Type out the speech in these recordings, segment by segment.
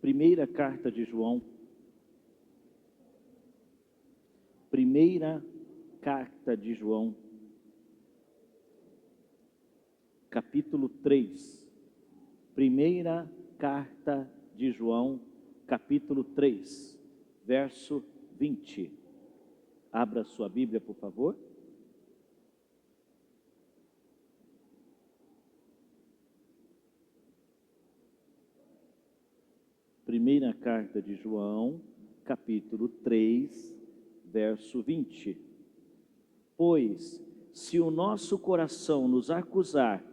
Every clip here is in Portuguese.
Primeira carta de João. Primeira carta de João, capítulo 3. Primeira carta de João, capítulo 3, verso 20. Abra sua Bíblia, por favor. Primeira carta de João, capítulo 3, verso 20. Pois, se o nosso coração nos acusar,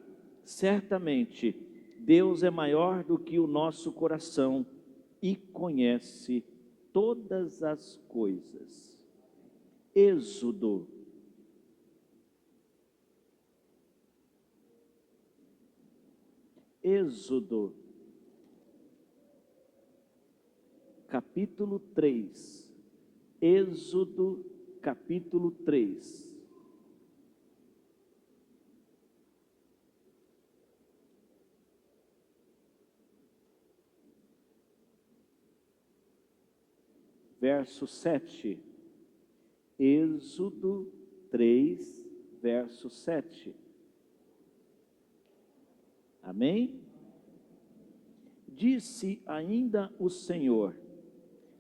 certamente Deus é maior do que o nosso coração e conhece todas as coisas. Êxodo. Êxodo, capítulo 3. Êxodo, capítulo 3. Verso 7. Êxodo 3, verso 7. Amém? Disse ainda o Senhor: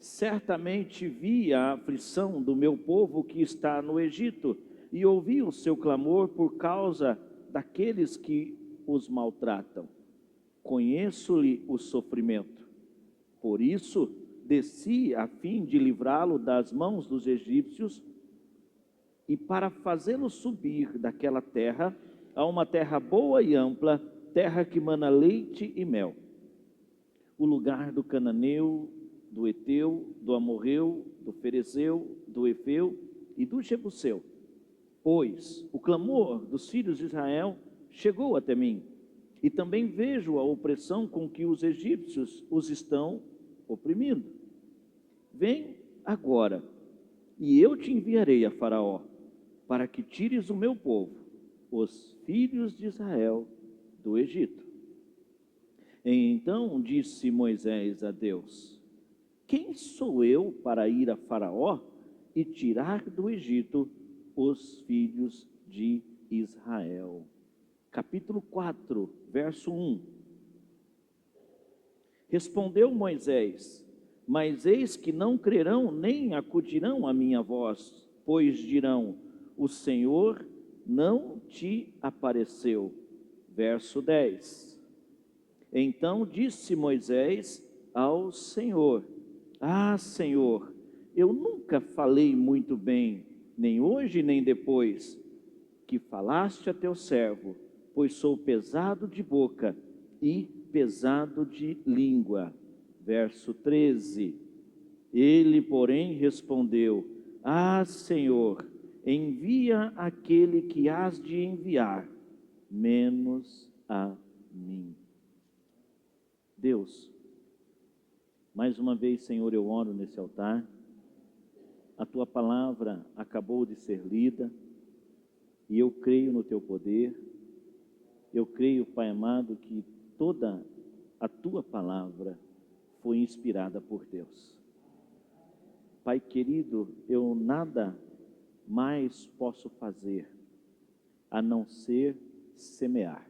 certamente vi a aflição do meu povo que está no Egito, e ouvi o seu clamor por causa daqueles que os maltratam. Conheço-lhe o sofrimento. Por isso, desci a fim de livrá-lo das mãos dos egípcios e para fazê-lo subir daquela terra a uma terra boa e ampla, terra que mana leite e mel. O lugar do cananeu, do Eteu, do Amorreu, do Ferezeu, do Efeu e do Jebuseu. Pois o clamor dos filhos de Israel chegou até mim, e também vejo a opressão com que os egípcios os estão oprimindo. Vem agora, e eu te enviarei a Faraó, para que tires o meu povo, os filhos de Israel, do Egito. Então disse Moisés a Deus: quem sou eu para ir a Faraó e tirar do Egito os filhos de Israel? Capítulo 4, verso 1. Respondeu Moisés: mas eis que não crerão nem acudirão à minha voz, pois dirão: o Senhor não te apareceu. Verso 10. Então disse Moisés ao Senhor: ah, Senhor, eu nunca falei muito bem, nem hoje nem depois, que falaste a teu servo, pois sou pesado de boca e pesado de língua. Verso 13. Ele, porém, respondeu: ah, Senhor, envia aquele que hás de enviar, menos a mim. Deus, mais uma vez, Senhor, eu oro nesse altar. A tua palavra acabou de ser lida e eu creio no teu poder. Eu creio, Pai amado, que toda a tua palavra foi inspirada por Deus. Pai querido, eu nada mais posso fazer a não ser semear.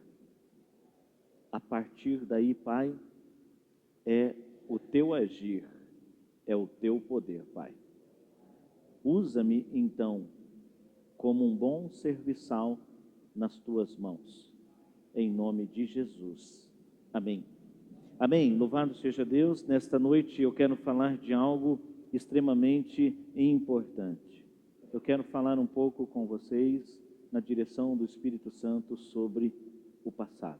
A partir daí, Pai, é o teu agir, é o teu poder, Pai. Usa-me, então, como um bom serviçal nas tuas mãos, em nome de Jesus. Amém. Amém. Louvado seja Deus. Nesta noite eu quero falar de algo extremamente importante. Eu quero falar um pouco com vocês na direção do Espírito Santo sobre o passado.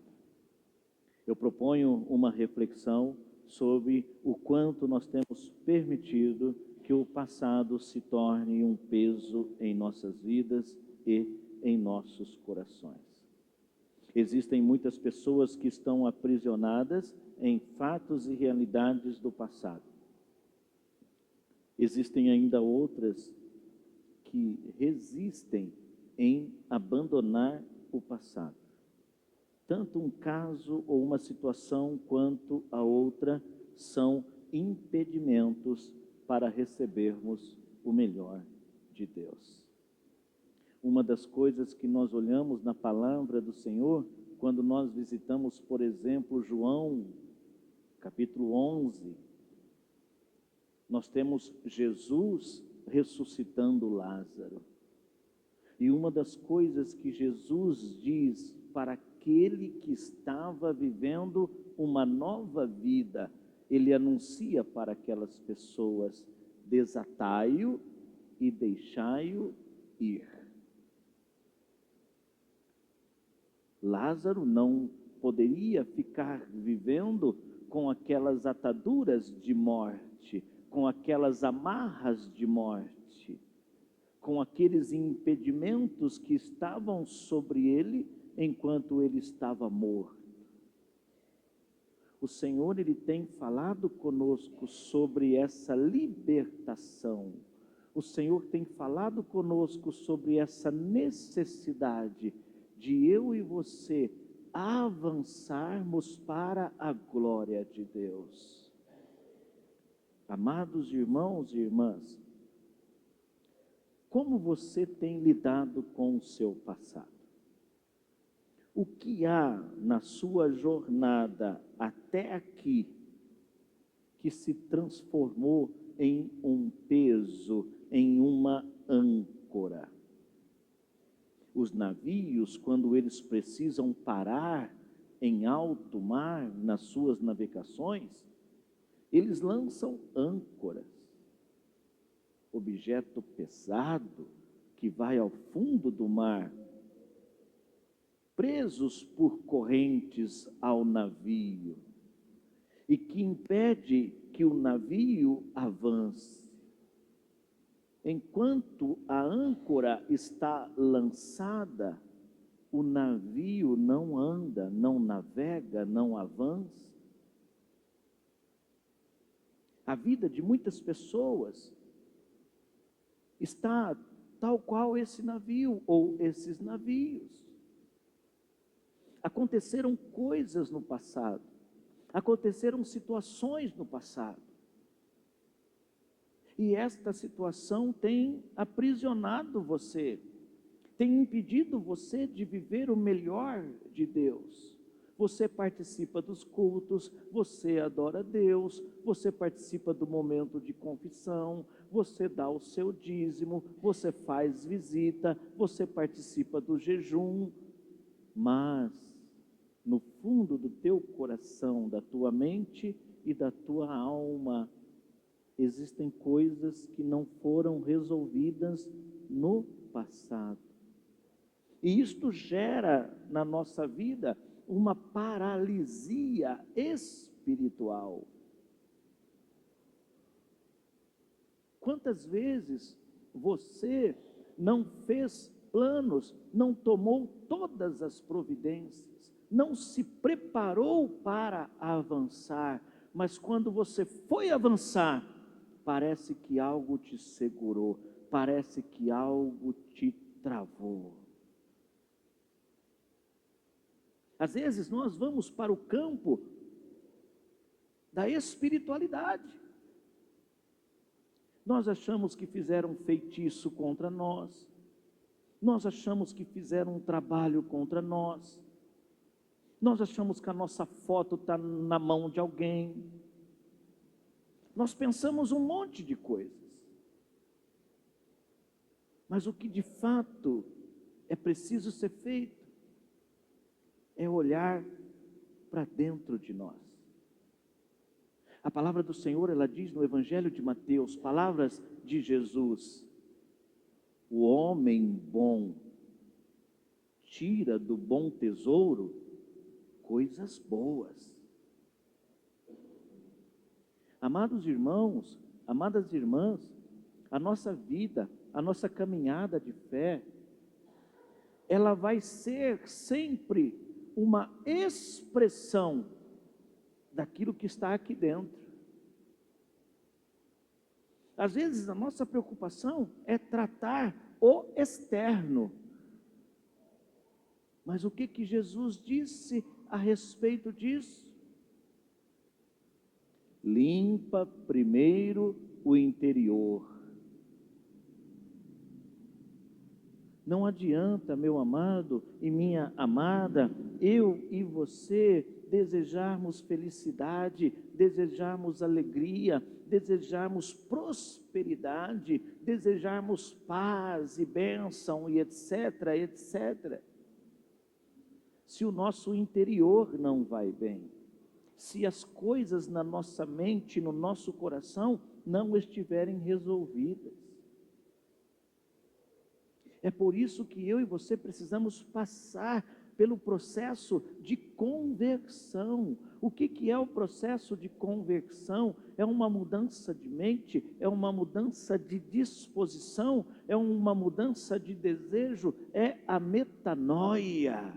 Eu proponho uma reflexão sobre o quanto nós temos permitido que o passado se torne um peso em nossas vidas e em nossos corações. Existem muitas pessoas que estão aprisionadas em fatos e realidades do passado. Existem ainda outras que resistem em abandonar o passado. Tanto um caso ou uma situação quanto a outra são impedimentos para recebermos o melhor de Deus. Uma das coisas que nós olhamos na palavra do Senhor, quando nós visitamos, por exemplo, João, capítulo 11, nós temos Jesus ressuscitando Lázaro. E uma das coisas que Jesus diz para aquele que estava vivendo uma nova vida, ele anuncia para aquelas pessoas: desatai-o e deixai-o ir. Lázaro não poderia ficar vivendo com aquelas ataduras de morte, com aquelas amarras de morte, com aqueles impedimentos que estavam sobre ele enquanto ele estava morto. O Senhor, ele tem falado conosco sobre essa libertação. O Senhor tem falado conosco sobre essa necessidade de eu e você avançarmos para a glória de Deus. Amados irmãos e irmãs, como você tem lidado com o seu passado? O que há na sua jornada até aqui que se transformou em um peso, em uma âncora? Os navios, quando eles precisam parar em alto mar nas suas navegações, eles lançam âncoras, objeto pesado que vai ao fundo do mar, presos por correntes ao navio, e que impede que o navio avance. Enquanto a âncora está lançada, o navio não anda, não navega, não avança. A vida de muitas pessoas está tal qual esse navio ou esses navios. Aconteceram coisas no passado, aconteceram situações no passado. E esta situação tem aprisionado você, tem impedido você de viver o melhor de Deus. Você participa dos cultos, você adora Deus, você participa do momento de confissão, você dá o seu dízimo, você faz visita, você participa do jejum, mas no fundo do teu coração, da tua mente e da tua alma, existem coisas que não foram resolvidas no passado. E isto gera na nossa vida uma paralisia espiritual. Quantas vezes você não fez planos, não tomou todas as providências, não se preparou para avançar, mas quando você foi avançar, parece que algo te segurou, parece que algo te travou. Às vezes nós vamos para o campo da espiritualidade. Nós achamos que fizeram feitiço contra nós. Nós achamos que fizeram um trabalho contra nós. Nós achamos que a nossa foto está na mão de alguém. Nós pensamos um monte de coisas. Mas o que de fato é preciso ser feito é olhar para dentro de nós. A palavra do Senhor, ela diz no Evangelho de Mateus, palavras de Jesus: o homem bom tira do bom tesouro coisas boas. Amados irmãos, amadas irmãs, a nossa vida, a nossa caminhada de fé, ela vai ser sempre uma expressão daquilo que está aqui dentro. Às vezes a nossa preocupação é tratar o externo. Mas o que Jesus disse a respeito disso? limpa primeiro o interior. Não adianta, meu amado e minha amada, eu e você desejarmos felicidade, desejarmos alegria, desejarmos prosperidade, desejarmos paz e bênção e etc, etc. Se o nosso interior não vai bem, se as coisas na nossa mente, no nosso coração, não estiverem resolvidas. É por isso que eu e você precisamos passar pelo processo de conversão. O que é o processo de conversão? É uma mudança de mente, é uma mudança de disposição, é uma mudança de desejo, é a metanoia.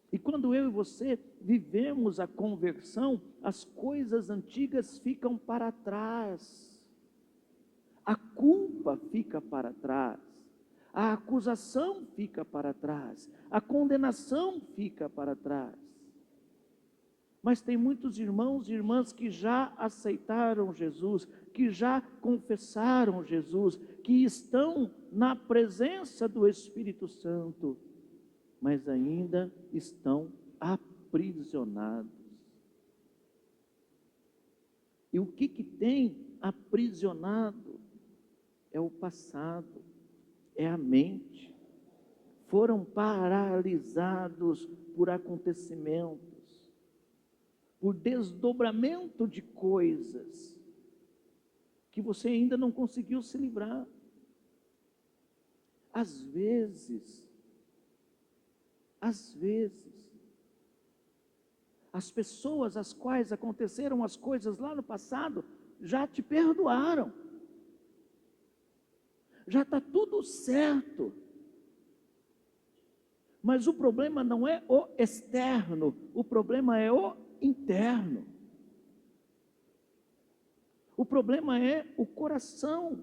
E quando eu e você vivemos a conversão, as coisas antigas ficam para trás. A culpa fica para trás, a acusação fica para trás, a condenação fica para trás. Mas tem muitos irmãos e irmãs que já aceitaram Jesus, que já confessaram Jesus, que estão na presença do Espírito Santo, mas ainda estão aprisionados. E o que tem aprisionado? É o passado, é a mente. Foram paralisados por acontecimentos, por desdobramento de coisas que você ainda não conseguiu se livrar. Às vezes, as pessoas às quais aconteceram as coisas lá no passado já te perdoaram. Já está tudo certo. Mas o problema não é o externo, o problema é o interno. O problema é o coração.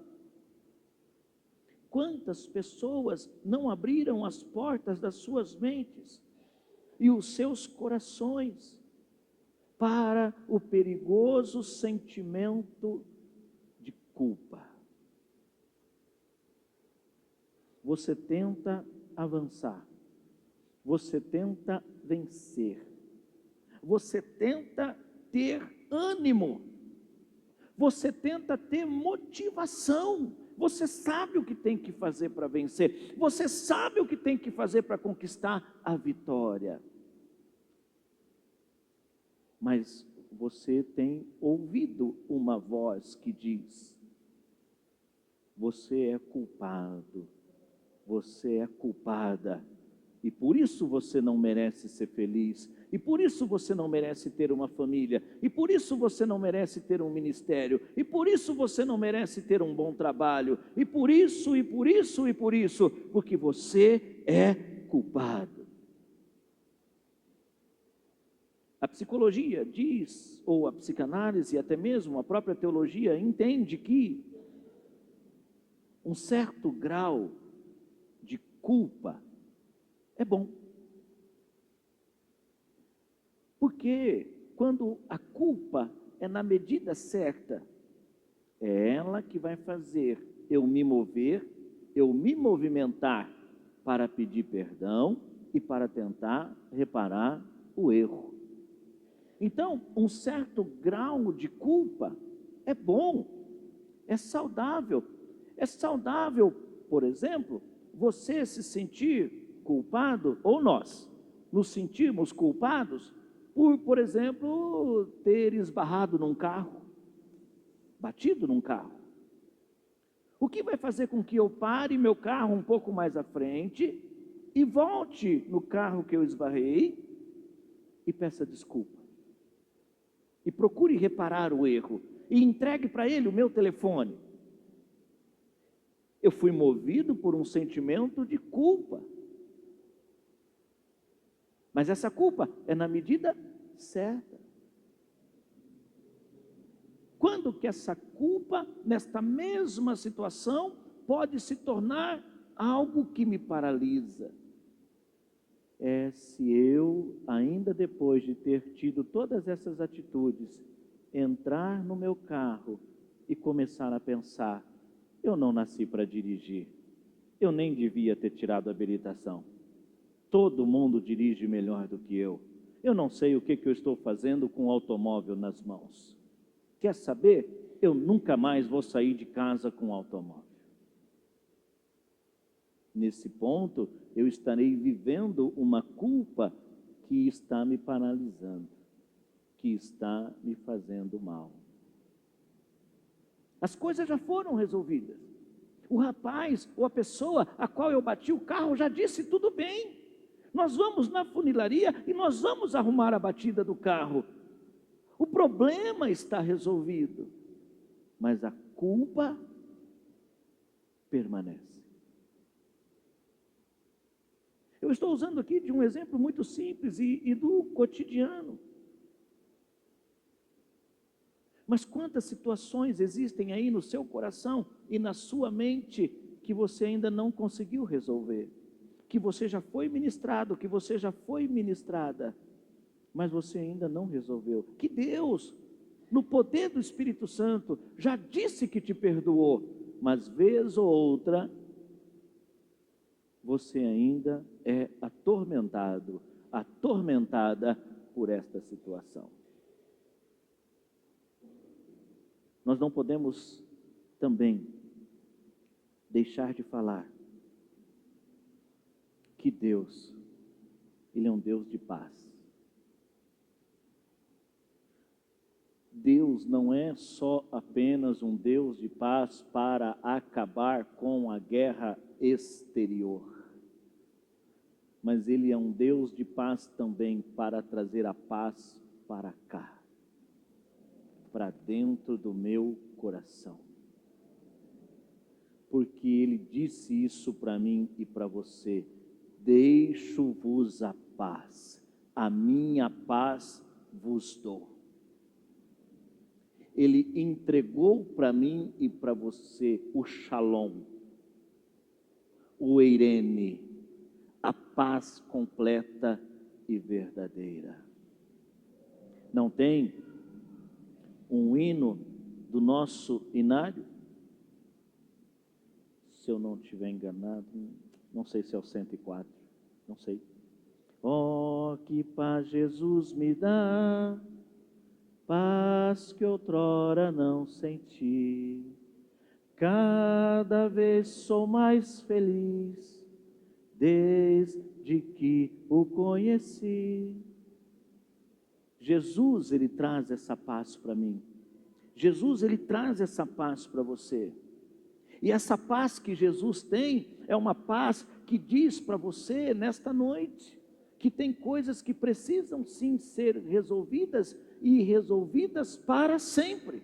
Quantas pessoas não abriram as portas das suas mentes e os seus corações para o perigoso sentimento de culpa? Você tenta avançar, você tenta vencer, você tenta ter ânimo, você tenta ter motivação, você sabe o que tem que fazer para vencer, você sabe o que tem que fazer para conquistar a vitória. Mas você tem ouvido uma voz que diz: você é culpado. Você é culpada, e por isso você não merece ser feliz, e por isso você não merece ter uma família, e por isso você não merece ter um ministério, e por isso você não merece ter um bom trabalho, e por isso, porque você é culpado. A psicologia diz, ou a psicanálise, até mesmo a própria teologia, entende que um certo grau de culpa é bom. Porque quando a culpa é na medida certa, é ela que vai fazer eu me mover, eu me movimentar para pedir perdão e para tentar reparar o erro. Então, um certo grau de culpa é bom, é saudável. É saudável, por exemplo, você se sentir culpado, ou nós nos sentirmos culpados por exemplo, ter esbarrado num carro, batido num carro. O que vai fazer com que eu pare meu carro um pouco mais à frente e volte no carro que eu esbarrei e peça desculpa. E procure reparar o erro e entregue para ele o meu telefone. Eu fui movido por um sentimento de culpa. Mas essa culpa é na medida certa. Quando que essa culpa, nesta mesma situação, pode se tornar algo que me paralisa? é se eu, ainda depois de ter tido todas essas atitudes, entrar no meu carro e começar a pensar: eu não nasci para dirigir, eu nem devia ter tirado a habilitação, todo mundo dirige melhor do que eu não sei o que eu estou fazendo com o automóvel nas mãos. Quer saber? Eu nunca mais vou sair de casa com o automóvel. Nesse ponto, eu estarei vivendo uma culpa que está me paralisando, que está me fazendo mal. As coisas já foram resolvidas. O rapaz ou a pessoa a qual eu bati o carro já disse: tudo bem, nós vamos na funilaria e nós vamos arrumar a batida do carro. O problema está resolvido, mas a culpa permanece. Eu estou usando aqui de um exemplo muito simples e do cotidiano. Mas quantas situações existem aí no seu coração e na sua mente que você ainda não conseguiu resolver? Que você já foi ministrado, que você já foi ministrada, mas você ainda não resolveu. Que Deus, no poder do Espírito Santo, já disse que te perdoou, mas vez ou outra, você ainda é atormentado, atormentada por esta situação. Nós não podemos também deixar de falar que Deus, Ele é um Deus de paz. Deus não é só apenas um Deus de paz para acabar com a guerra exterior, mas Ele é um Deus de paz também para trazer a paz para cá, para dentro do meu coração. Porque Ele disse isso para mim e para você: deixo-vos a paz, a minha paz vos dou. Ele entregou para mim e para você o Shalom, o Eirene, a paz completa e verdadeira. Não tem um hino do nosso inário? Se eu não estiver enganado, não sei se é o 104, não sei. Oh, que paz Jesus me dá, paz que outrora não senti. Cada vez sou mais feliz, desde que o conheci. Jesus, Ele traz essa paz para mim. Jesus, Ele traz essa paz para você. E essa paz que Jesus tem é uma paz que diz para você nesta noite que tem coisas que precisam sim ser resolvidas e resolvidas para sempre.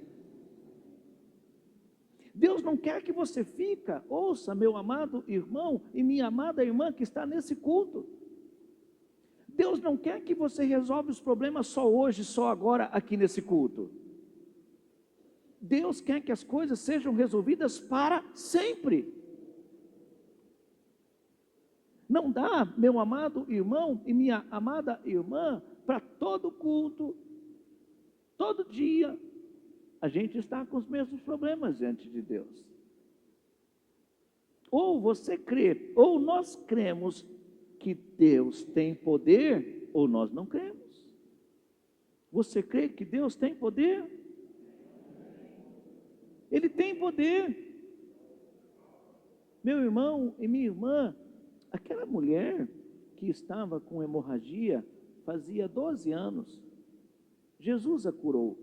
Deus não quer que você fica, ouça, meu amado irmão e minha amada irmã que está nesse culto. Deus não quer que você resolva os problemas só hoje, só agora, aqui nesse culto. Deus quer que as coisas sejam resolvidas para sempre. Não dá, meu amado irmão e minha amada irmã, para todo culto, todo dia, a gente está com os mesmos problemas diante de Deus. Ou você crê, ou nós cremos que Deus tem poder, ou nós não cremos. Você crê que Deus tem poder? Ele tem poder. Meu irmão e minha irmã, aquela mulher que estava com hemorragia fazia 12 anos, Jesus a curou.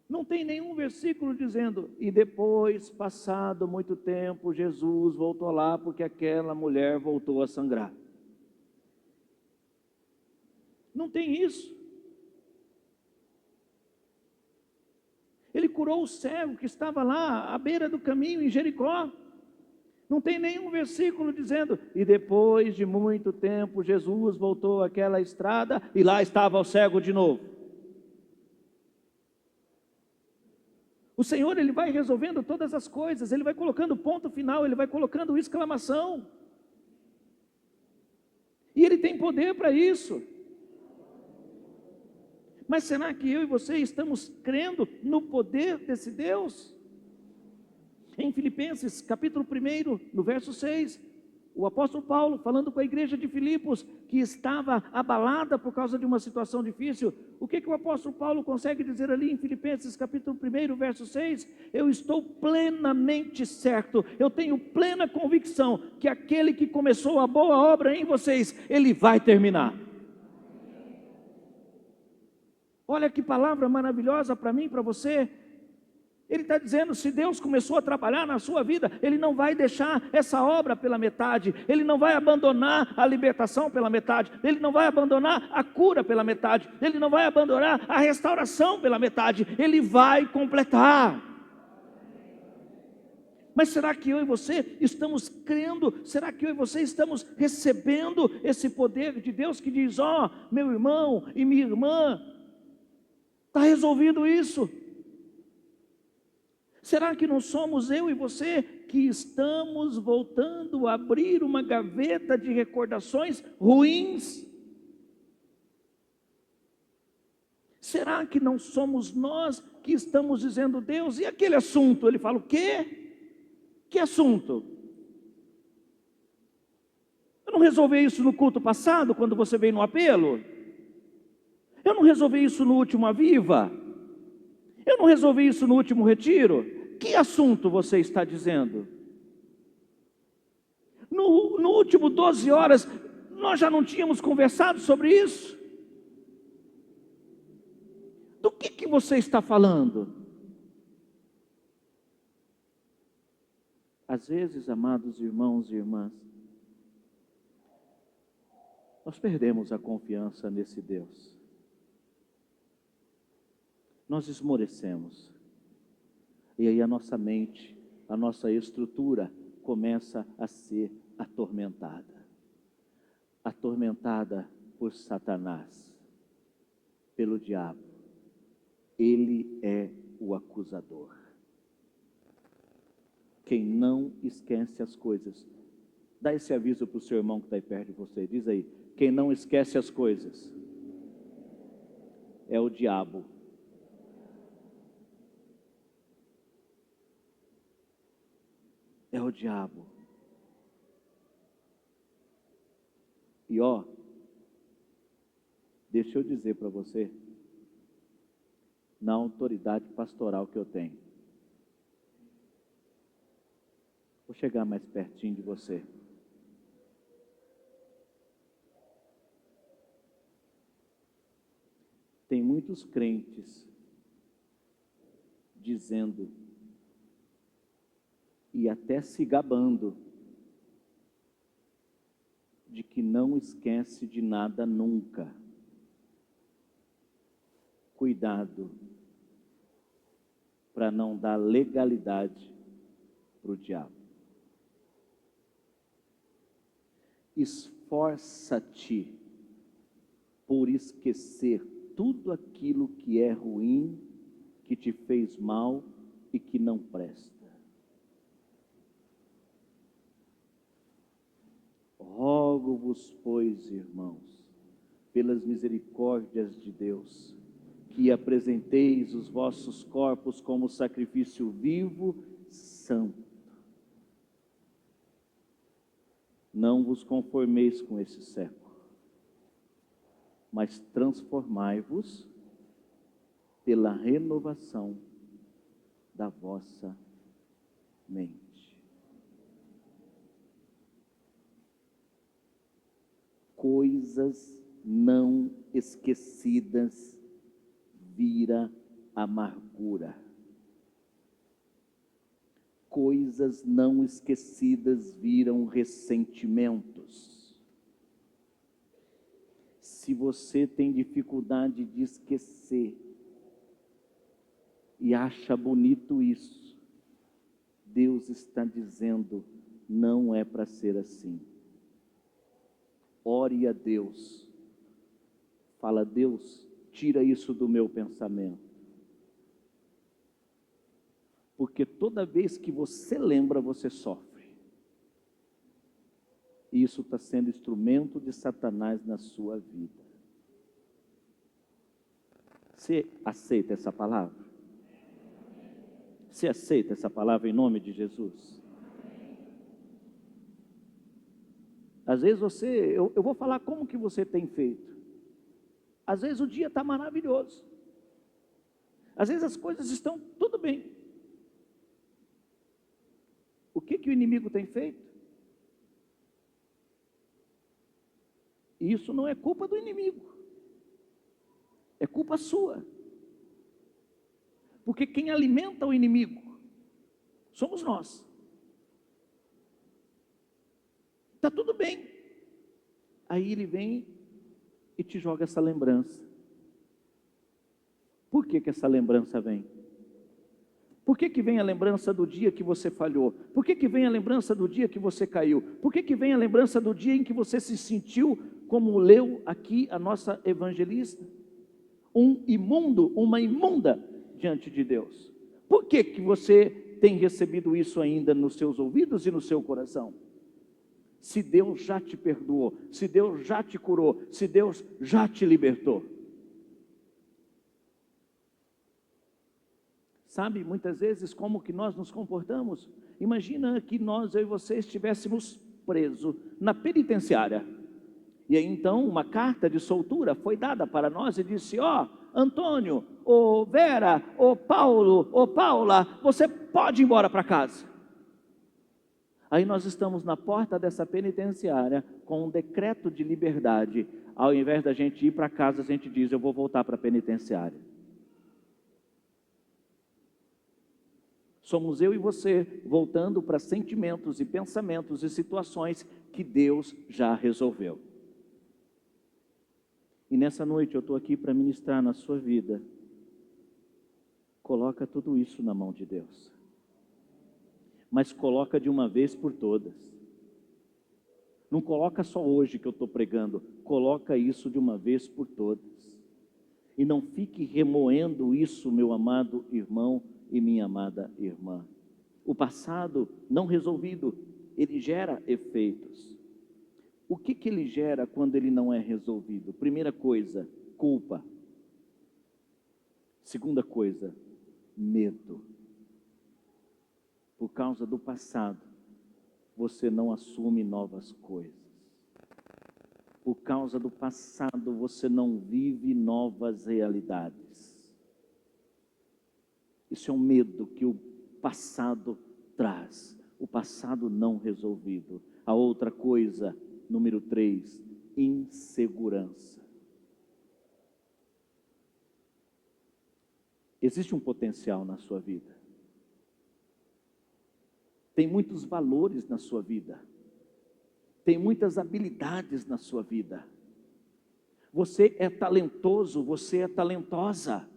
Não tem nenhum versículo dizendo: e depois, passado muito tempo, Jesus voltou lá porque aquela mulher voltou a sangrar. Não tem isso. Ele curou o cego que estava lá à beira do caminho em Jericó. Não tem nenhum versículo dizendo: e depois de muito tempo Jesus voltou àquela estrada e lá estava o cego de novo. O Senhor, Ele vai resolvendo todas as coisas, Ele vai colocando ponto final, Ele vai colocando exclamação. E Ele tem poder para isso. Mas será que eu e você estamos crendo no poder desse Deus? Em Filipenses, capítulo 1, no verso 6, o apóstolo Paulo, falando com a igreja de Filipos, que estava abalada por causa de uma situação difícil, o que o apóstolo Paulo consegue dizer ali em Filipenses, capítulo 1, verso 6? Eu estou plenamente certo, eu tenho plena convicção, que aquele que começou a boa obra em vocês, ele vai terminar. Olha que palavra maravilhosa para mim, para você. Ele está dizendo, se Deus começou a trabalhar na sua vida, Ele não vai deixar essa obra pela metade, Ele não vai abandonar a libertação pela metade, Ele não vai abandonar a cura pela metade, Ele não vai abandonar a restauração pela metade, Ele vai completar. Mas será que eu e você estamos crendo? Será que eu e você estamos recebendo esse poder de Deus que diz, ó, meu irmão e minha irmã, está resolvido isso? Será que não somos eu e você que estamos voltando a abrir uma gaveta de recordações ruins? Será que não somos nós que estamos dizendo, Deus, e aquele assunto? Ele fala, o quê? Que assunto? Eu não resolvi isso no culto passado, quando você veio no apelo? Eu não resolvi isso no último Aviva? Eu não resolvi isso no último retiro? Que assunto você está dizendo? No último 12 horas, nós já não tínhamos conversado sobre isso? Do que você está falando? Às vezes, amados irmãos e irmãs, nós perdemos a confiança nesse Deus. Nós esmorecemos. E aí a nossa mente, a nossa estrutura começa a ser atormentada. Atormentada por Satanás, pelo diabo. Ele é o acusador. Quem não esquece as coisas. Dá esse aviso para o seu irmão que está aí perto de você. Diz aí, quem não esquece as coisas é o diabo. É o diabo. E ó, deixa eu dizer para você, na autoridade pastoral que eu tenho. Vou chegar mais pertinho de você. Tem muitos crentes dizendo e até se gabando de que não esquece de nada nunca. Cuidado para não dar legalidade para o diabo. Esforça-te por esquecer tudo aquilo que é ruim, que te fez mal e que não presta. Rogo-vos, pois, irmãos, pelas misericórdias de Deus, que apresenteis os vossos corpos como sacrifício vivo, santo. Não vos conformeis com esse século, mas transformai-vos pela renovação da vossa mente. Coisas não esquecidas vira amargura. Coisas não esquecidas viram ressentimentos. Se você tem dificuldade de esquecer e acha bonito isso, Deus está dizendo, não é para ser assim. Ore a Deus. Fala, Deus, tira isso do meu pensamento. Porque toda vez que você lembra, você sofre. E isso está sendo instrumento de Satanás na sua vida. Você aceita essa palavra? Você aceita essa palavra em nome de Jesus? Às vezes eu vou falar como que você tem feito. Às vezes o dia está maravilhoso. Às vezes as coisas estão tudo bem. O que o inimigo tem feito? Isso não é culpa do inimigo. É culpa sua. Porque quem alimenta o inimigo somos nós. Está tudo bem. Aí ele vem e te joga essa lembrança. Por que essa lembrança vem? Por que vem a lembrança do dia que você falhou? Por que vem a lembrança do dia que você caiu? Por que vem a lembrança do dia em que você se sentiu, como leu aqui a nossa evangelista, um imundo, uma imunda diante de Deus? Por que você tem recebido isso ainda nos seus ouvidos e no seu coração? Se Deus já te perdoou, se Deus já te curou, se Deus já te libertou. Sabe, muitas vezes, como que nós nos comportamos? Imagina que nós, eu e você, estivéssemos presos na penitenciária. E aí, então, uma carta de soltura foi dada para nós e disse, Antônio, Vera, Paulo, Paula, você pode ir embora para casa. Aí nós estamos na porta dessa penitenciária com um decreto de liberdade. Ao invés da gente ir para casa, a gente diz, eu vou voltar para a penitenciária. Somos eu e você voltando para sentimentos e pensamentos e situações que Deus já resolveu. E nessa noite eu estou aqui para ministrar na sua vida. Coloca tudo isso na mão de Deus. Mas coloca de uma vez por todas. Não coloca só hoje que eu estou pregando. Coloca isso de uma vez por todas. E não fique remoendo isso, meu amado irmão e minha amada irmã. O passado não resolvido, ele gera efeitos. O que ele gera quando ele não é resolvido? Primeira coisa, culpa. Segunda coisa, medo. Por causa do passado, você não assume novas coisas. Por causa do passado, você não vive novas realidades. Isso é um medo que o passado traz, o passado não resolvido. A outra coisa, número 3, insegurança. Existe um potencial na sua vida. Tem muitos valores na sua vida. Tem muitas habilidades na sua vida. Você é talentoso, você é talentosa.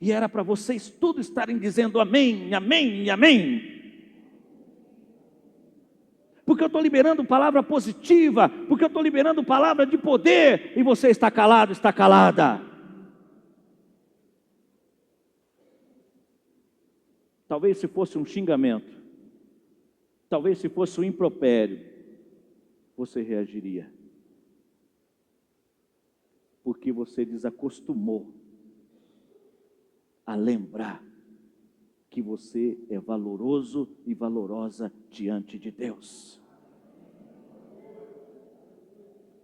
E era para vocês tudo estarem dizendo amém, amém, amém. Porque eu estou liberando palavra positiva, porque eu estou liberando palavra de poder, e você está calado, está calada. Talvez se fosse um xingamento, talvez se fosse um impropério, você reagiria. Porque você desacostumou a lembrar que você é valoroso e valorosa diante de Deus.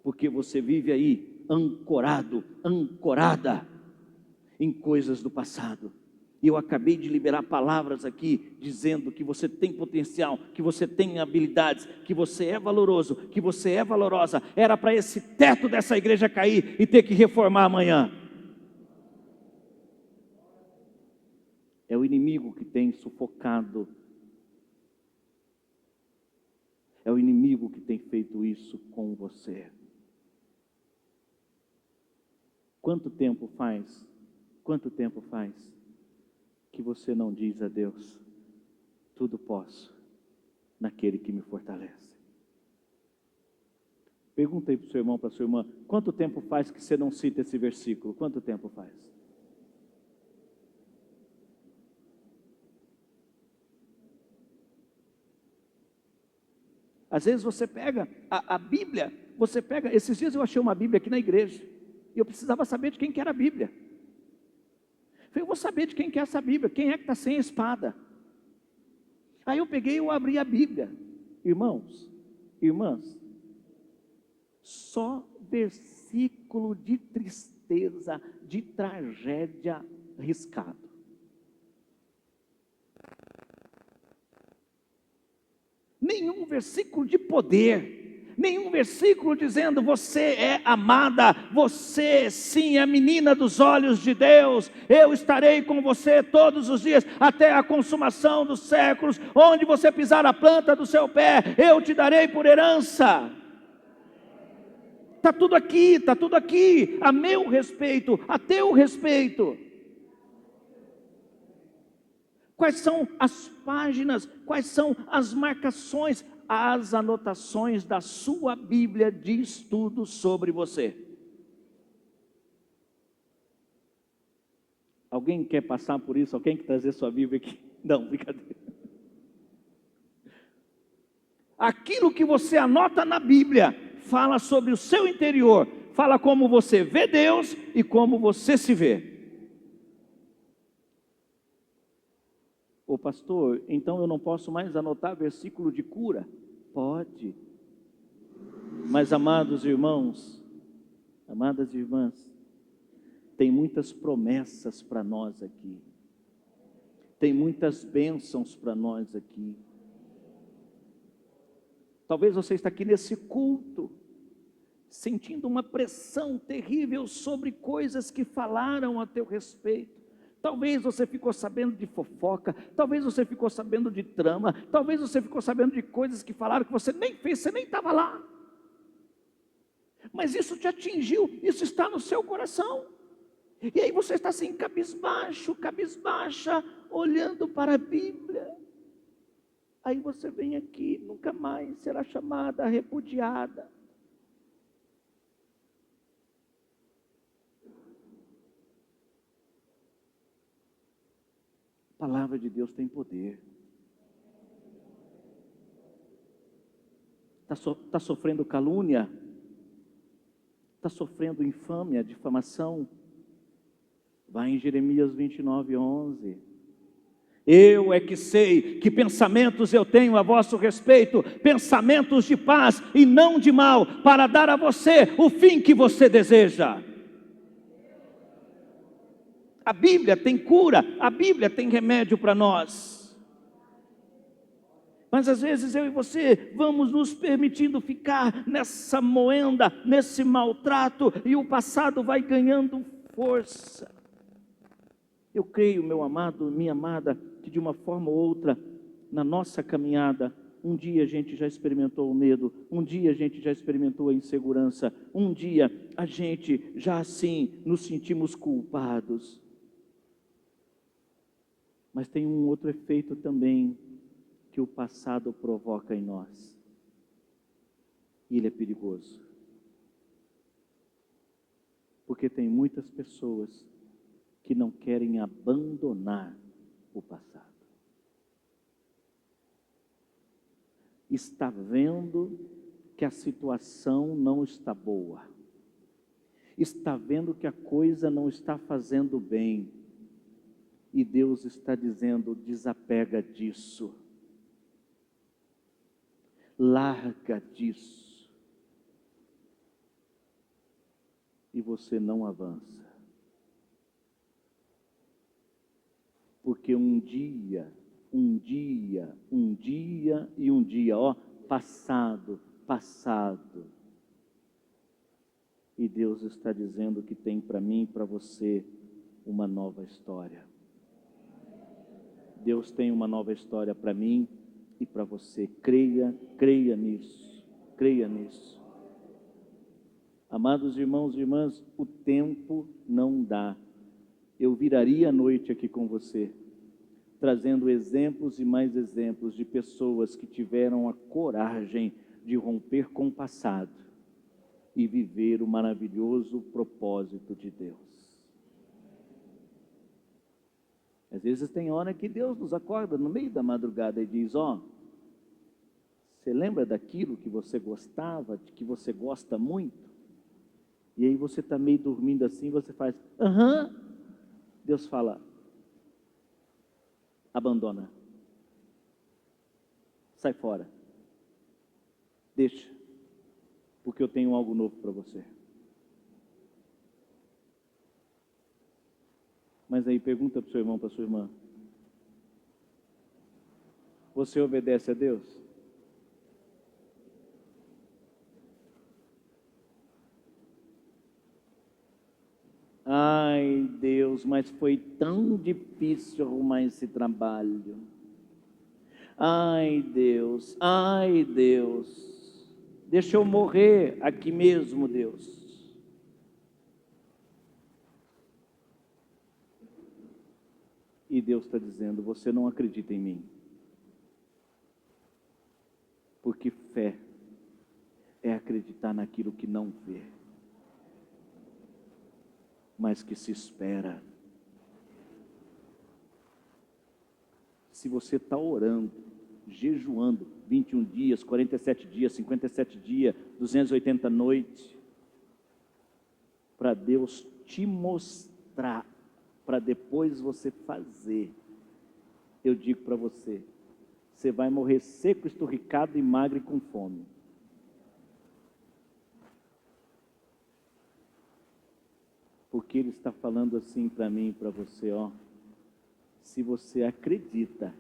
Porque você vive aí ancorado, ancorada em coisas do passado. E eu acabei de liberar palavras aqui, dizendo que você tem potencial, que você tem habilidades, que você é valoroso, que você é valorosa. Era para esse teto dessa igreja cair e ter que reformar amanhã. É o inimigo que tem sufocado. É o inimigo que tem feito isso com você. Quanto tempo faz que você não diz a Deus, tudo posso naquele que me fortalece? Pergunta aí para o seu irmão, para a sua irmã, quanto tempo faz que você não cita esse versículo? Quanto tempo faz? Às vezes você pega a Bíblia, esses dias eu achei uma Bíblia aqui na igreja, e eu precisava saber de quem que era a Bíblia. Falei, eu vou saber de quem que é essa Bíblia, quem é que está sem a espada. Aí eu peguei e abri a Bíblia. Irmãos, irmãs, só versículo de tristeza, de tragédia riscado. Nenhum versículo de poder, nenhum versículo dizendo você é amada, você sim é a menina dos olhos de Deus, eu estarei com você todos os dias, até a consumação dos séculos, onde você pisar a planta do seu pé, eu te darei por herança. Está tudo aqui, a meu respeito, a teu respeito. Quais são as páginas, quais são as marcações, as anotações da sua Bíblia de estudo sobre você? Alguém quer passar por isso? Alguém quer trazer sua Bíblia aqui? Não, brincadeira. Aquilo que você anota na Bíblia fala sobre o seu interior, fala como você vê Deus e como você se vê. Ô pastor, então eu não posso mais anotar versículo de cura? Pode. Mas amados irmãos, amadas irmãs, tem muitas promessas para nós aqui. Tem muitas bênçãos para nós aqui. Talvez você está aqui nesse culto, sentindo uma pressão terrível sobre coisas que falaram a teu respeito. Talvez você ficou sabendo de fofoca, talvez você ficou sabendo de trama, talvez você ficou sabendo de coisas que falaram que você nem fez, você nem estava lá. Mas isso te atingiu, isso está no seu coração. E aí você está assim, cabisbaixo, cabisbaixa, olhando para a Bíblia. Aí você vem aqui, nunca mais será chamada, repudiada. A palavra de Deus tem poder. Está sofrendo calúnia? Está sofrendo infâmia, difamação? Vai em Jeremias 29:11. Eu é que sei que pensamentos eu tenho a vosso respeito, pensamentos de paz e não de mal, para dar a você o fim que você deseja. A Bíblia tem cura, a Bíblia tem remédio para nós. Mas às vezes eu e você vamos nos permitindo ficar nessa moenda, nesse maltrato, e o passado vai ganhando força. Eu creio, meu amado, minha amada, que de uma forma ou outra, na nossa caminhada, um dia a gente já experimentou o medo, um dia a gente já experimentou a insegurança, um dia a gente já assim nos sentimos culpados. Mas tem um outro efeito também que o passado provoca em nós. E ele é perigoso. Porque tem muitas pessoas que não querem abandonar o passado. Está vendo que a situação não está boa. Está vendo que a coisa não está fazendo bem. E Deus está dizendo, desapega disso. Larga disso. E você não avança. Porque um dia, ó, passado. E Deus está dizendo que tem para mim e para você uma nova história. Deus tem uma nova história para mim e para você. Creia nisso. Amados irmãos e irmãs, o tempo não dá. Eu viraria a noite aqui com você, trazendo exemplos e mais exemplos de pessoas que tiveram a coragem de romper com o passado e viver o maravilhoso propósito de Deus. Às vezes tem hora que Deus nos acorda no meio da madrugada e diz, Você lembra daquilo que você gostava, de que você gosta muito? E aí você está meio dormindo assim, você faz, aham. Deus fala, abandona. Sai fora. Deixa. Porque eu tenho algo novo para você. Mas aí pergunta para o seu irmão, para a sua irmã. Você obedece a Deus? Ai, Deus, mas foi tão difícil arrumar esse trabalho. Ai, Deus, ai, Deus. Deixa eu morrer aqui mesmo, Deus. E Deus está dizendo, você não acredita em mim. Porque fé é acreditar naquilo que não vê, mas que se espera. Se você está orando, jejuando, 21 dias, 47 dias, 57 dias, 280 noites, para Deus te mostrar, para depois você fazer, eu digo para você, você vai morrer seco, esturricado e magro e com fome. Porque Ele está falando assim para mim e para você, ó. Se você acredita,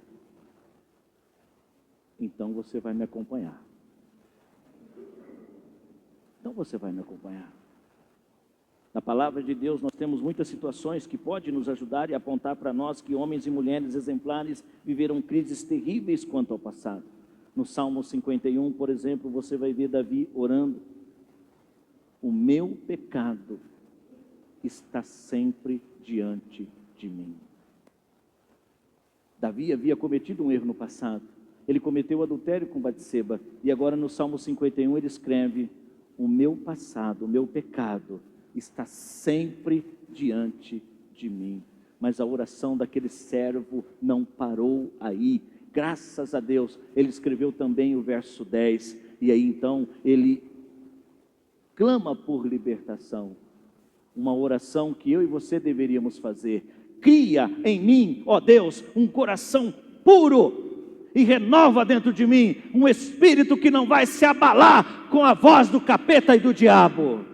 então você vai me acompanhar. Então você vai me acompanhar. Na palavra de Deus nós temos muitas situações que podem nos ajudar e apontar para nós que homens e mulheres exemplares viveram crises terríveis quanto ao passado. No Salmo 51, por exemplo, você vai ver Davi orando. O meu pecado está sempre diante de mim. Davi havia cometido um erro no passado. Ele cometeu adultério com Batseba. E agora no Salmo 51 ele escreve, o meu passado, o meu pecado está sempre diante de mim. Mas a oração daquele servo não parou aí. Graças a Deus, ele escreveu também o verso 10. E aí então ele clama por libertação. Uma oração que eu e você deveríamos fazer. Cria em mim, ó Deus, um coração puro e renova dentro de mim um espírito que não vai se abalar com a voz do capeta e do diabo.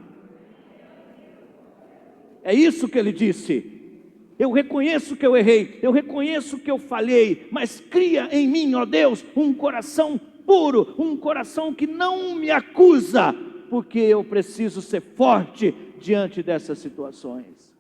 É isso que ele disse. Eu reconheço que eu errei, eu reconheço que eu falhei, mas cria em mim, ó Deus, um coração puro, um coração que não me acusa, porque eu preciso ser forte diante dessas situações.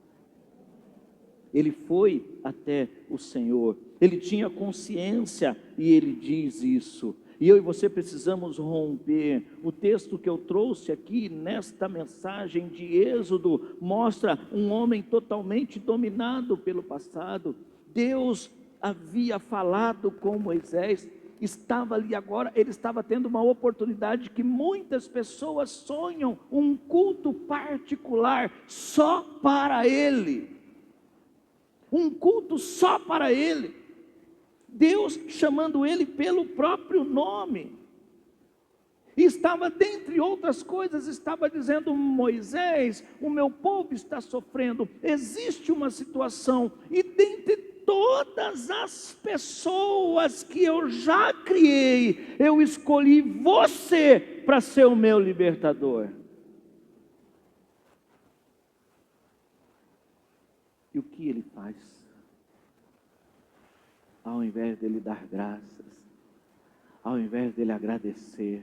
Ele foi até o Senhor, ele tinha consciência e ele diz isso. E eu e você precisamos romper. O texto que eu trouxe aqui nesta mensagem de Êxodo mostra um homem totalmente dominado pelo passado. Deus havia falado com Moisés, estava ali agora, ele estava tendo uma oportunidade que muitas pessoas sonham, um culto particular só para ele. Um culto só para ele. Deus chamando ele pelo próprio nome. E estava, dentre outras coisas, estava dizendo, Moisés, o meu povo está sofrendo, existe uma situação, e dentre todas as pessoas que eu já criei, eu escolhi você para ser o meu libertador. E o que ele faz? Ao invés dele dar graças, ao invés dele agradecer,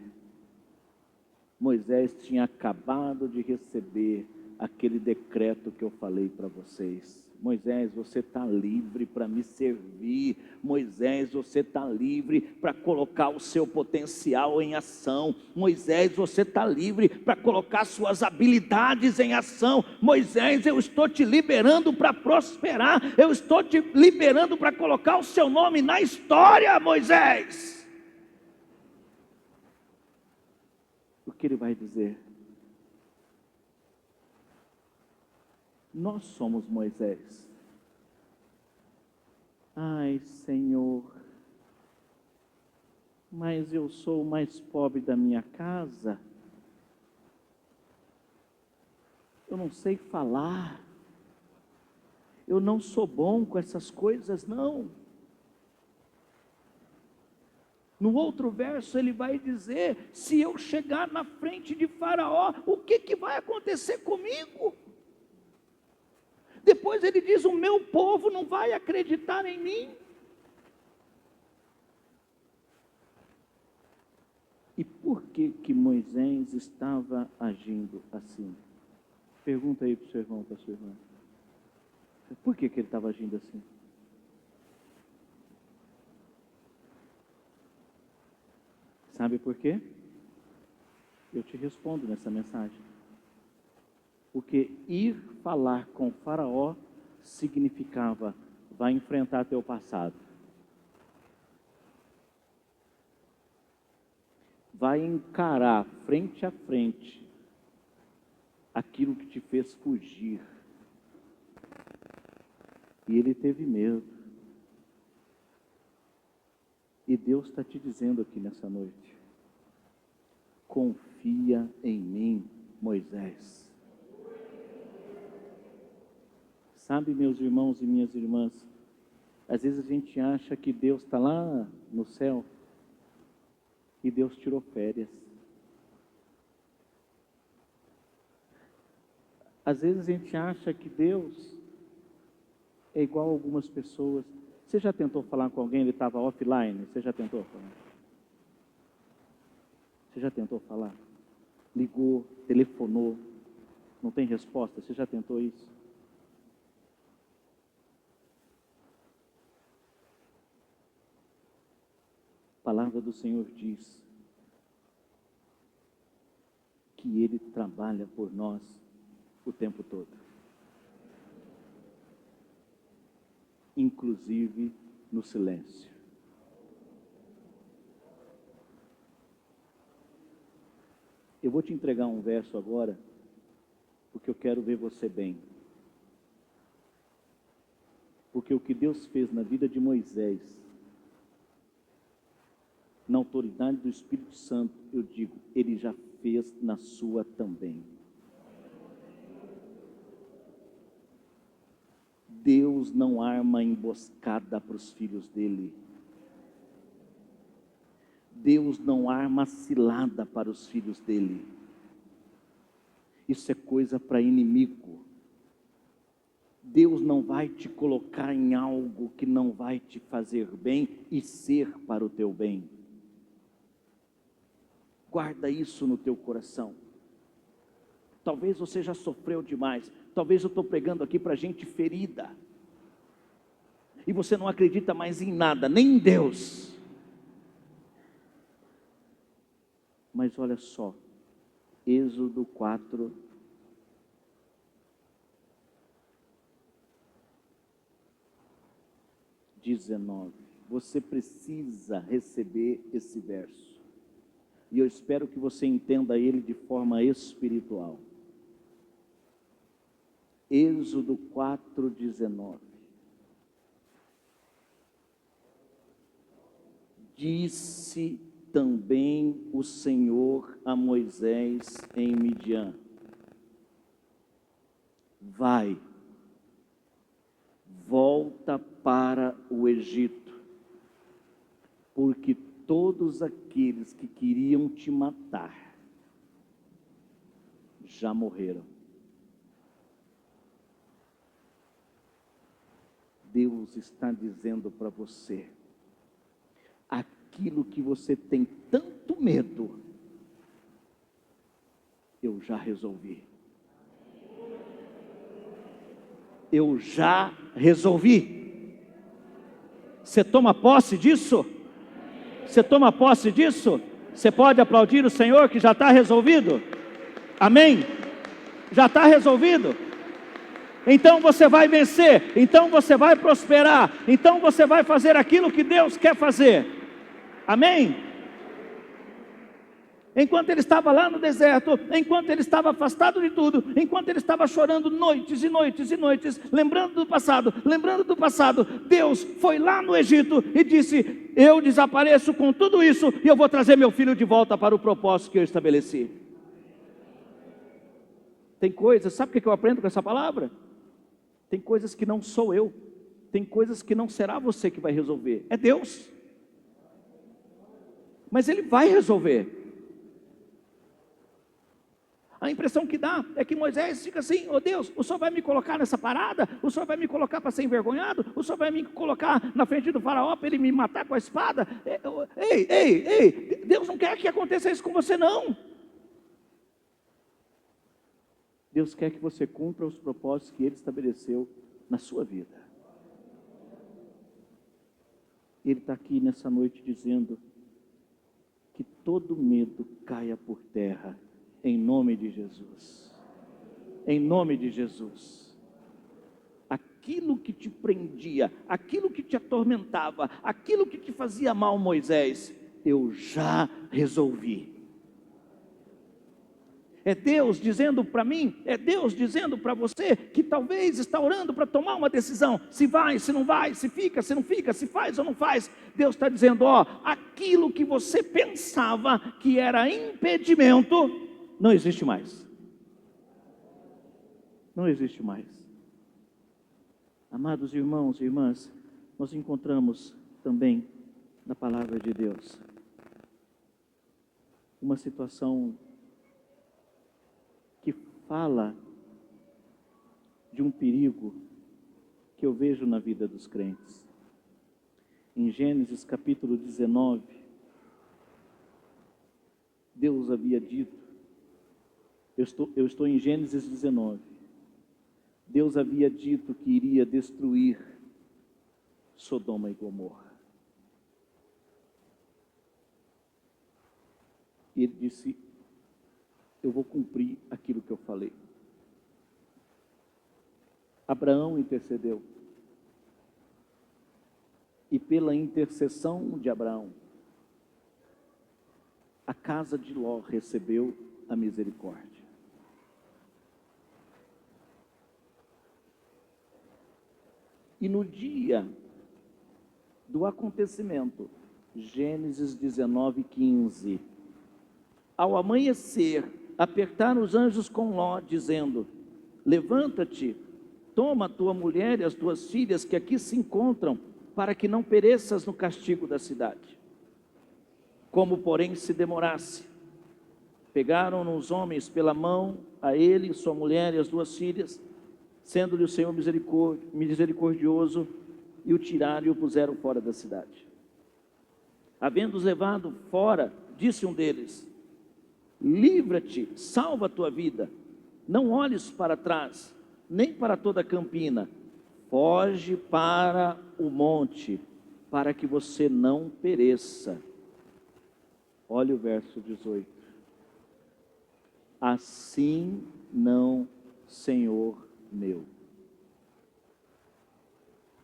Moisés tinha acabado de receber aquele decreto que eu falei para vocês. Moisés, você está livre para me servir. Moisés, você está livre para colocar o seu potencial em ação. Moisés, você está livre para colocar suas habilidades em ação. Moisés, eu estou te liberando para prosperar. Eu estou te liberando para colocar o seu nome na história, Moisés. O que ele vai dizer? Nós somos Moisés. Ai, Senhor, Mas eu sou o mais pobre da minha casa. Eu não sei falar. Eu não sou bom com essas coisas, não. No outro verso ele vai dizer: se eu chegar na frente de Faraó, o que vai acontecer comigo? Depois ele diz: o meu povo não vai acreditar em mim. E por que Moisés estava agindo assim? Pergunta aí para o seu irmão, para a sua irmã. Por que ele estava agindo assim? Sabe por quê? Eu te respondo nessa mensagem. Porque ir falar com Faraó significava: vai enfrentar teu passado. Vai encarar frente a frente aquilo que te fez fugir. E ele teve medo. E Deus está te dizendo aqui nessa noite: confia em mim, Moisés. Sabe, meus irmãos e minhas irmãs, às vezes a gente acha que Deus está lá no céu e Deus tirou férias. Às vezes a gente acha que Deus é igual a algumas pessoas. Você já tentou falar com alguém, ele estava offline? Você já tentou falar? Você já tentou falar? Ligou, telefonou, não tem resposta? Você já tentou isso? A palavra do Senhor diz que Ele trabalha por nós o tempo todo. Inclusive no silêncio. Eu vou te entregar um verso agora, porque eu quero ver você bem. Porque o que Deus fez na vida de Moisés, na autoridade do Espírito Santo, eu digo, Ele já fez na sua também. Deus não arma emboscada para os filhos dele. Deus não arma cilada para os filhos dele. Isso é coisa para inimigo. Deus não vai te colocar em algo que não vai te fazer bem e ser para o teu bem. Guarda isso no teu coração. Talvez você já sofreu demais. Talvez eu estou pregando aqui para gente ferida. E você não acredita mais em nada, nem em Deus. Mas olha só, Êxodo 4, você precisa receber esse verso. E eu espero que você entenda ele de forma espiritual. Êxodo 4:19. Disse também o Senhor a Moisés em Midian: vai, volta para o Egito, porque todos aqueles que queriam te matar já morreram. Deus está dizendo para você, aquilo que você tem tanto medo, eu já resolvi. Eu já resolvi. Você toma posse disso? Você toma posse disso? Você pode aplaudir o Senhor que já está resolvido? Amém? Já está resolvido. Então você vai vencer, então você vai prosperar, então você vai fazer aquilo que Deus quer fazer. Amém? enquanto ele estava lá no deserto, enquanto ele estava afastado de tudo, enquanto ele estava chorando noites e noites e noites, lembrando do passado, Deus foi lá no Egito e disse: eu desapareço com tudo isso e eu vou trazer meu filho de volta para o propósito que eu estabeleci. Tem coisas, sabe o que eu aprendo com essa palavra? Tem coisas que não sou eu, tem coisas que não será você que vai resolver, é Deus. Mas Ele vai resolver. A impressão que dá é que Moisés fica assim: oh Deus, o Senhor vai me colocar nessa parada? O Senhor vai me colocar para ser envergonhado? O Senhor vai me colocar na frente do faraó para ele me matar com a espada? Ei, Deus não quer que aconteça isso com você não. Deus quer que você cumpra os propósitos que Ele estabeleceu na sua vida. Ele está aqui nessa noite dizendo que todo medo caia por terra, em nome de Jesus. Em nome de Jesus. Aquilo que te prendia, aquilo que te atormentava, aquilo que te fazia mal, Moisés, eu já resolvi. É Deus dizendo para mim, é Deus dizendo para você, que talvez está orando para tomar uma decisão, se vai, se não vai, se fica, se não fica, se faz ou não faz. Deus está dizendo: ó, aquilo que você pensava que era impedimento, não existe mais. Não existe mais. Amados irmãos e irmãs, nós encontramos também na palavra de Deus uma situação que fala de um perigo que eu vejo na vida dos crentes. Em Gênesis capítulo 19, Deus havia dito, eu estou em Gênesis 19, Deus havia dito que iria destruir Sodoma e Gomorra. E Ele disse: eu vou cumprir aquilo que eu falei. Abraão intercedeu. E pela intercessão de Abraão, a casa de Ló recebeu a misericórdia. E no dia do acontecimento, Gênesis 19:15, ao amanhecer, apertaram os anjos com Ló, dizendo: levanta-te, toma a tua mulher e as tuas filhas que aqui se encontram, para que não pereças no castigo da cidade. Como, porém, se demorasse, pegaram os homens pela mão, a ele, sua mulher e as duas filhas, sendo-lhe o Senhor misericordioso, e o tiraram e o puseram fora da cidade. Havendo-os levado fora, disse um deles: livra-te, salva a tua vida, não olhes para trás, nem para toda a campina, foge para o monte, para que você não pereça. Olha o verso 18. Assim não, Senhor meu.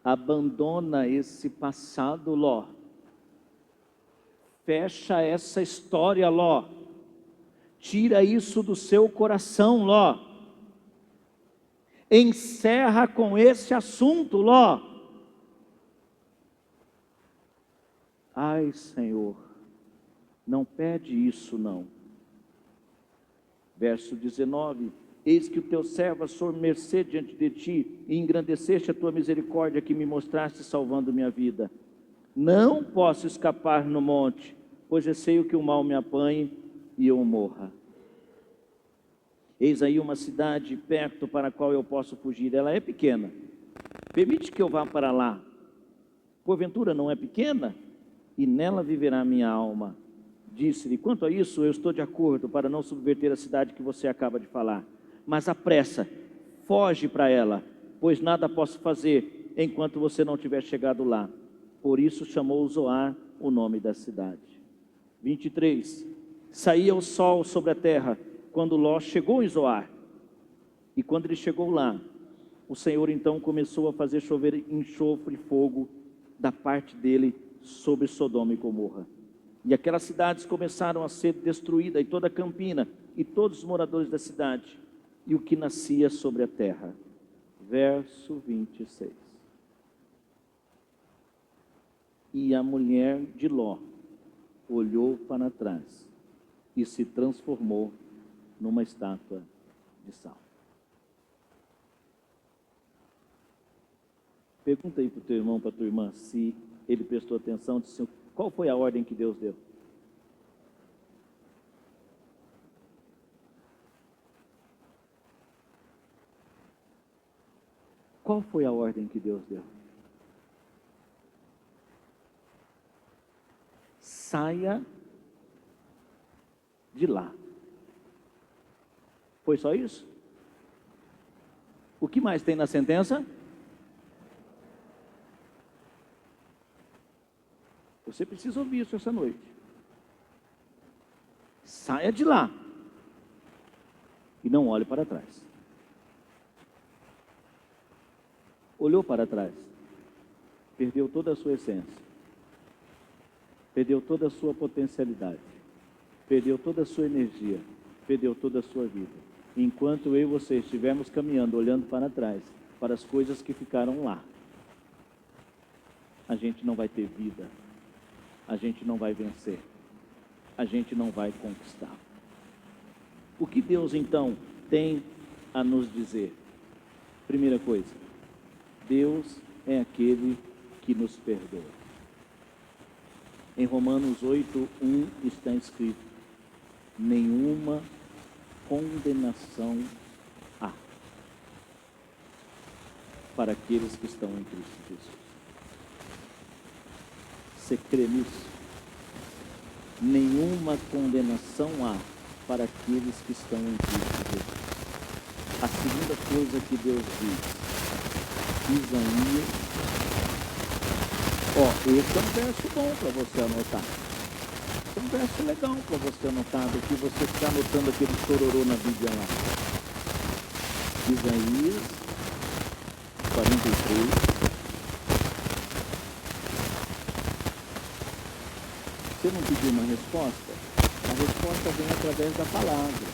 Abandona esse passado, Ló. Fecha essa história, Ló. Tira isso do seu coração, Ló. Encerra com esse assunto, Ló. Ai, Senhor, não pede isso não. Verso 19: eis que o teu servo achou mercê diante de ti, e engrandeceste a tua misericórdia que me mostraste, salvando minha vida. Não posso escapar no monte, pois receio que o mal me apanhe e eu morra. Eis aí uma cidade perto para a qual eu posso fugir. Ela é pequena, permite que eu vá para lá. Porventura não é pequena? E nela viverá minha alma. Disse-lhe: quanto a isso, eu estou de acordo para não subverter a cidade que você acaba de falar. Mas apressa, foge para ela, pois nada posso fazer enquanto você não tiver chegado lá. Por isso chamou Zoar o nome da cidade. 23. Saía o sol sobre a terra, quando Ló chegou em Zoar. E quando ele chegou lá, o Senhor então começou a fazer chover enxofre e fogo da parte dele sobre Sodoma e Gomorra. E aquelas cidades começaram a ser destruídas, e toda a campina, e todos os moradores da cidade, e o que nascia sobre a terra. Verso 26. E a mulher de Ló olhou para trás e se transformou numa estátua de sal. Pergunta aí para o teu irmão, para a tua irmã, se ele prestou atenção, disse, qual foi a ordem que Deus deu? Qual foi a ordem que Deus deu? Saia de lá. Foi só isso? O que mais tem na sentença? Você precisa ouvir isso essa noite. Saia de lá e não olhe para trás. Olhou para trás, perdeu toda a sua essência, perdeu toda a sua potencialidade, perdeu toda a sua energia, perdeu toda a sua vida. Enquanto eu e você estivermos caminhando, olhando para trás, para as coisas que ficaram lá, a gente não vai ter vida, a gente não vai vencer, a gente não vai conquistar. O que Deus então tem a nos dizer? Primeira coisa, Deus é aquele que nos perdoa. Em Romanos 8:1 está escrito, nenhuma condenação há para aqueles que estão em Cristo Jesus. Você crê nisso? Nenhuma condenação há para aqueles que estão em Cristo Jesus. A segunda coisa que Deus diz, Isaías, esse é um verso bom para você anotar. Esse é um verso legal para você anotar, do que você ficar anotando aquele chororô na Bíblia lá. Isaías 43. Você não pediu uma resposta? A resposta vem através da palavra.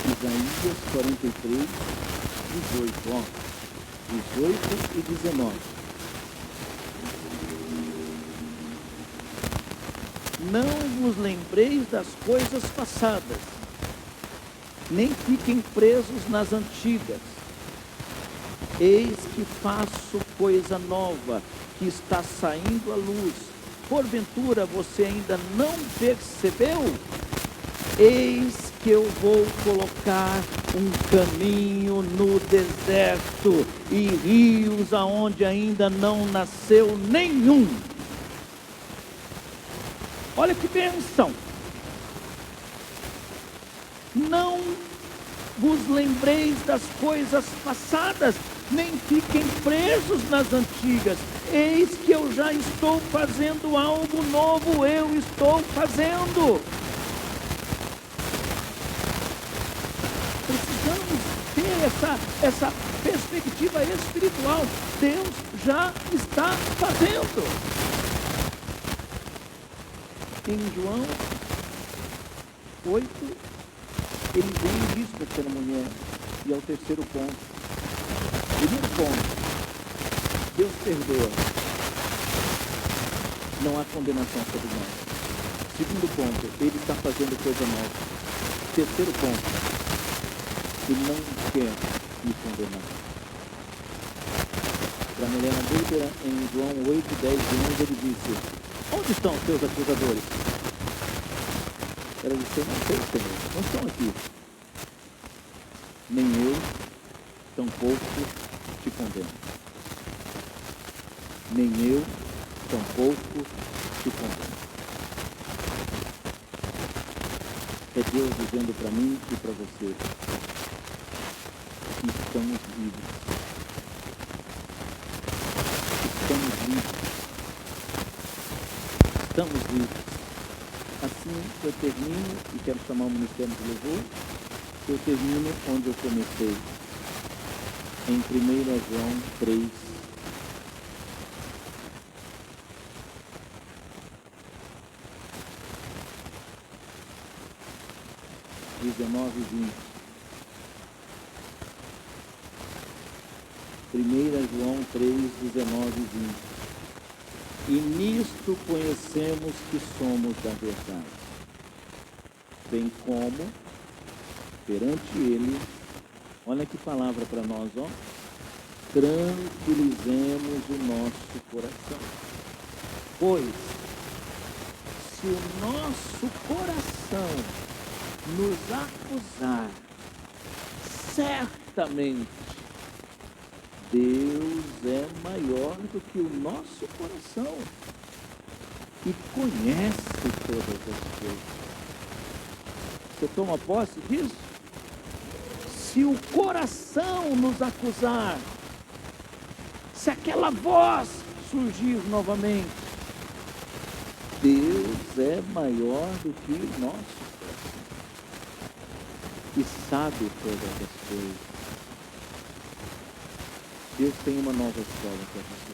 Isaías 43, 18, 18 e 19. Não vos lembreis das coisas passadas, nem fiquem presos nas antigas. Eis que faço coisa nova, que está saindo à luz. Porventura você ainda não percebeu? Eis que eu vou colocar um caminho no deserto e rios aonde ainda não nasceu nenhum. Olha que bênção! Não vos lembreis das coisas passadas, nem fiquem presos nas antigas. Eis que eu já estou fazendo algo novo, eu estou fazendo. Precisamos ter essa perspectiva espiritual. Deus já está fazendo. Em João 8, ele vem e diz para aquela mulher, e é o terceiro ponto. Primeiro ponto, Deus perdoa. Não há condenação sobre nós. Segundo ponto, Ele está fazendo coisa nova. Terceiro ponto, Ele não quer me condenar. Para a mulher adúltera, em João 8, 10 e 11, ele disse, onde estão os teus acusadores? Ela disse, eu não sei, Senhor, não estão aqui. Nem eu, tampouco te condeno. Nem eu, tampouco te condeno. É Deus dizendo para mim e para você que estamos vivos. Estamos vivos. Estamos vivos. Assim eu termino, e quero chamar o Ministério de Louvor, eu termino onde eu comecei, em 1 João 3. 19 e 20. 1 João 3, 19 e 20. E nisto conhecemos que somos da verdade, bem como perante Ele, olha que palavra para nós, ó, tranquilizemos o nosso coração. Pois, se o nosso coração nos acusar, certamente Deus é maior do que o nosso coração e conhece todas as coisas. Você toma posse disso? Se o coração nos acusar, se aquela voz surgir novamente, Deus é maior do que o nosso coração e sabe todas as coisas. Deus tem uma nova escola para você.